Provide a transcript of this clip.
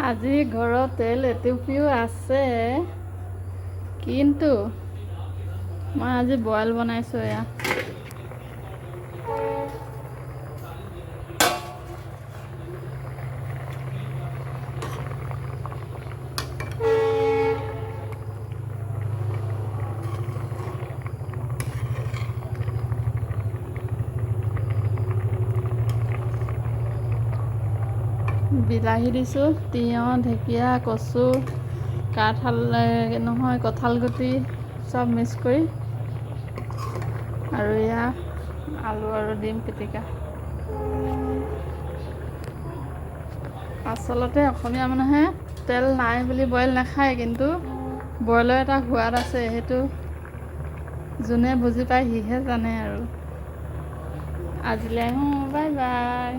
আজি ঘৰত তেল এটুপিও আছে, কিন্তু মই আজি বইল বনাইছোঁ। এয়া বিলাহী দিছোঁ, তিয়ঁহ, ঢেকীয়া, কচু, কঁঠাল গুটি চব মিক্স কৰি, আৰু এয়া আলু আৰু ডিম পিটিকা। আচলতে অসমীয়া মানুহে তেল নাই বুলি বইল নাখায়, কিন্তু বইলৰ এটা সোৱাদ আছে, সেইটো যোনে বুজি পায় সিহে জানে আৰু। আজিলৈ বাই বাই।